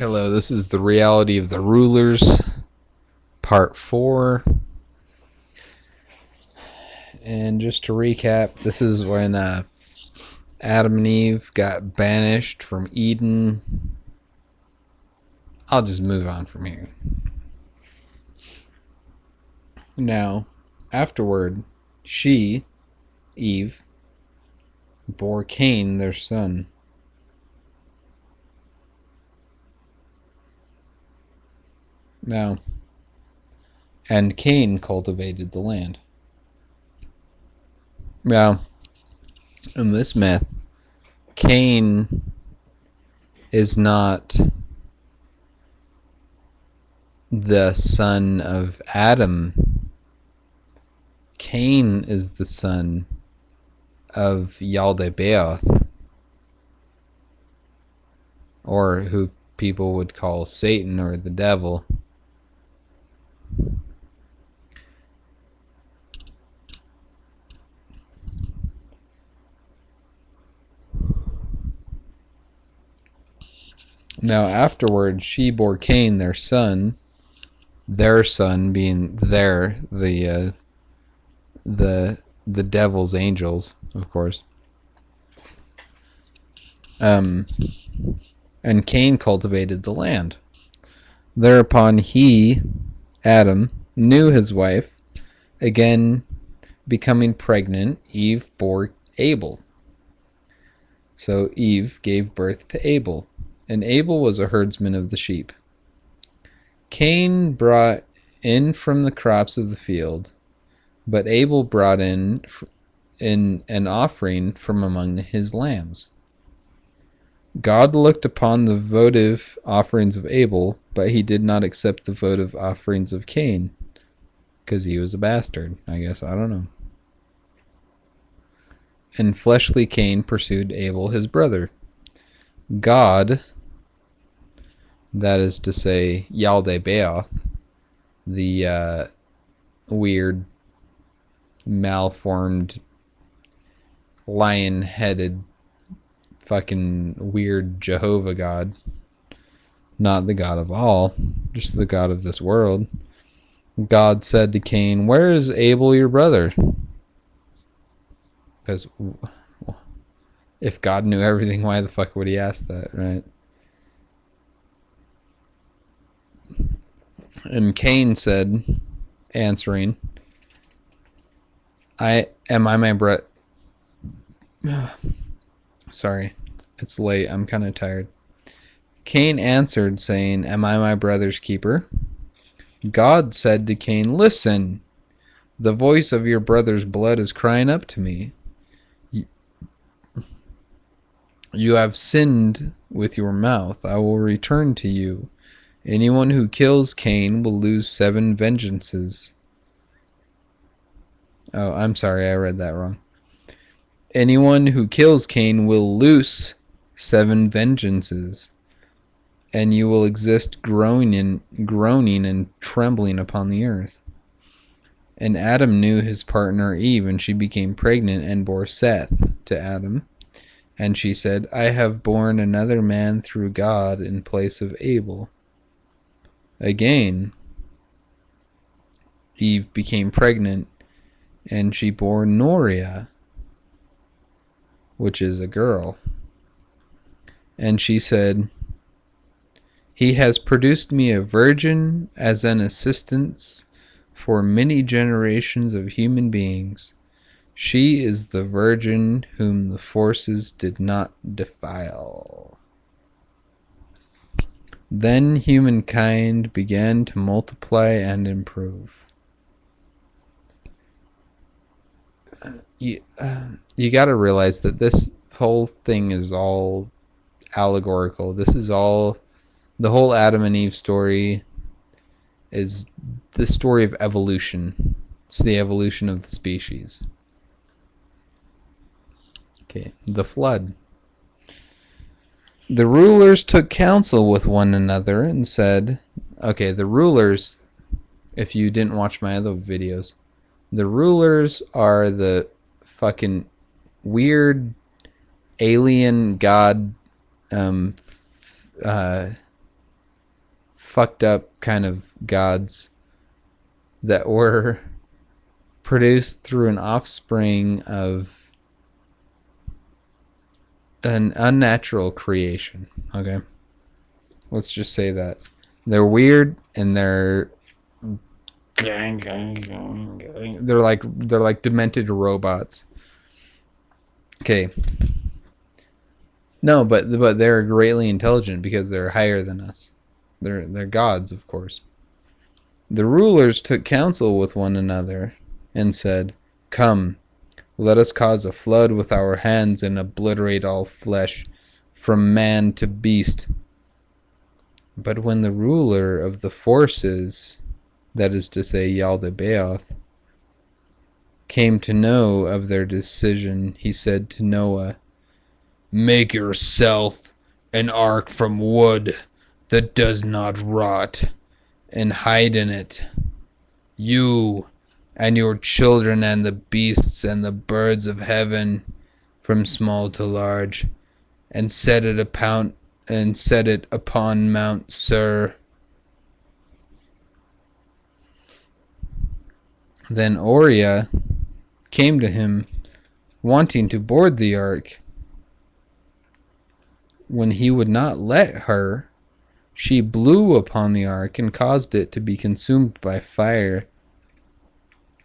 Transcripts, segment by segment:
Hello, this is the reality of the rulers, part 4. And just to recap, this is when Adam and Eve got banished from Eden. I'll just move on from here. Now, afterward, she, Eve, bore Cain, their son. Now, and Cain cultivated the land. Now, in this myth, Cain is not the son of Adam. Cain is the son of Yaldabaoth, or who people would call Satan or the devil. Now afterwards she bore Cain, their son being the devil's angels, of course. And Cain cultivated the land. Thereupon he, Adam, knew his wife. Again, becoming pregnant, Eve bore Abel. So Eve gave birth to Abel, and Abel was a herdsman of the sheep. Cain brought in from the crops of the field, but Abel brought in an offering from among his lambs. God looked upon the votive offerings of Abel, but he did not accept the votive offerings of Cain, because he was a bastard, I guess. I don't know. And fleshly Cain pursued Abel, his brother. God, that is to say, Yaldabaoth, the weird, malformed, lion-headed, fucking weird Jehovah God, not the God of all, just the God of this world. God said to Cain, "Where is Abel, your brother?" Because if God knew everything, why the fuck would he ask that, right? And Cain said, answering, I my brother. Sorry, it's late. I'm kind of tired. Cain answered, saying, "Am I my brother's keeper?" God said to Cain, "Listen, the voice of your brother's blood is crying up to me. You have sinned with your mouth. I will return to you. Anyone who kills Cain will lose 7 vengeances." Oh, I'm sorry, I read that wrong. Anyone who kills Cain will loose 7 vengeances, and you will exist groaning and trembling upon the earth. And Adam knew his partner Eve, and she became pregnant and bore Seth to Adam. And she said, "I have borne another man through God in place of Abel." Again, Eve became pregnant, and she bore Noriah, which is a girl. And she said, "He has produced me a virgin as an assistance for many generations of human beings. She is the virgin whom the forces did not defile." Then humankind began to multiply and improve. You got to realize that this whole thing is all allegorical. This is all, the whole Adam and Eve story is the story of evolution. It's the evolution of the species. Okay, the flood. The rulers took counsel with one another and said, okay, the rulers, if you didn't watch my other videos, the rulers are the fucking weird alien god fucked up kind of gods that were produced through an offspring of an unnatural creation. Okay, let's just say that they're weird and they're like demented robots. Okay. No, but they're greatly intelligent because they're higher than us. They're gods, of course. The rulers took counsel with one another and said, "Come, let us cause a flood with our hands and obliterate all flesh, from man to beast." But when the ruler of the forces, that is to say Yaldabaoth, came to know of their decision, he said to Noah, "Make yourself an ark from wood that does not rot, and hide in it, you and your children and the beasts and the birds of heaven, from small to large, and set it upon Mount Sur." Then Oriah came to him, wanting to board the ark. When he would not let her, she blew upon the ark and caused it to be consumed by fire.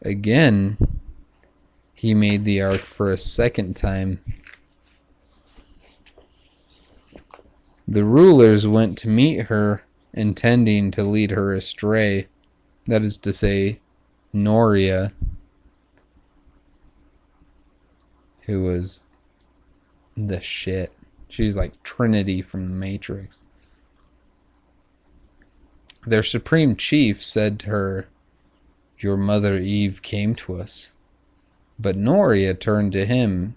Again, he made the ark for a second time. The rulers went to meet her, intending to lead her astray, that is to say, Noria, who was the shit. She's like Trinity from the Matrix. Their supreme chief said to her, "Your mother Eve came to us." But Noria turned to them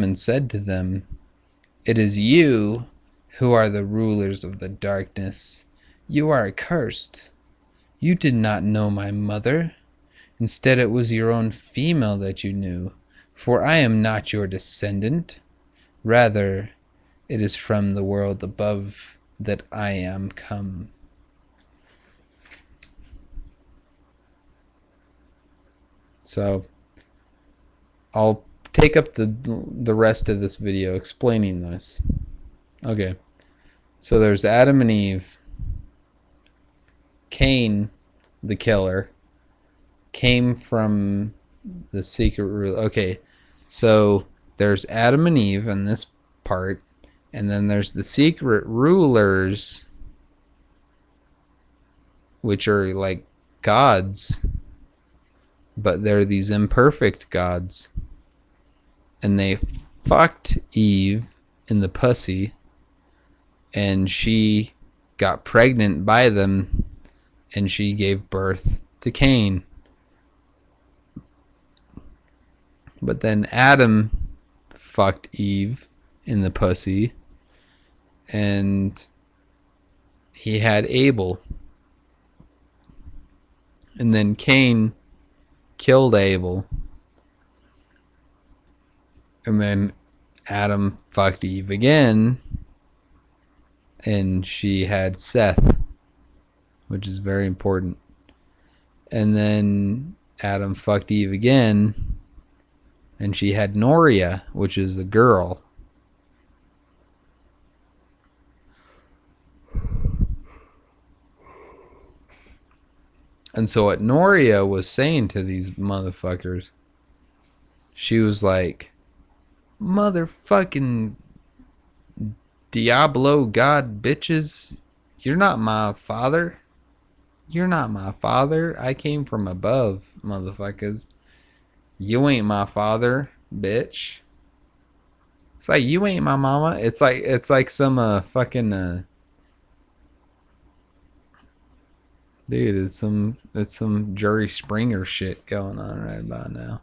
and said to them, "It is you who are the rulers of the darkness. You are accursed. You did not know my mother. Instead, it was your own female that you knew, for I am not your descendant. Rather, it is from the world above that I am come." So, I'll take up the rest of this video explaining this. Okay, so there's Adam and Eve. Cain, the killer, came from the secret rule. Okay, so there's Adam and Eve in this part, and then there's the secret rulers, which are like gods, but they're these imperfect gods, and they fucked Eve in the pussy, and she got pregnant by them, and she gave birth to Cain. But then Adam fucked Eve in the pussy, and he had Abel. And then Cain killed Abel. And then Adam fucked Eve again, and she had Seth, which is very important. And then Adam fucked Eve again, and she had Noria, which is a girl. And so what Noria was saying to these motherfuckers, she was like, "Motherfucking Diablo God bitches, you're not my father. You're not my father. I came from above, motherfuckers. You ain't my father, bitch." It's like, you ain't my mama. It's like some fucking dude, it's some Jerry Springer shit going on right about now.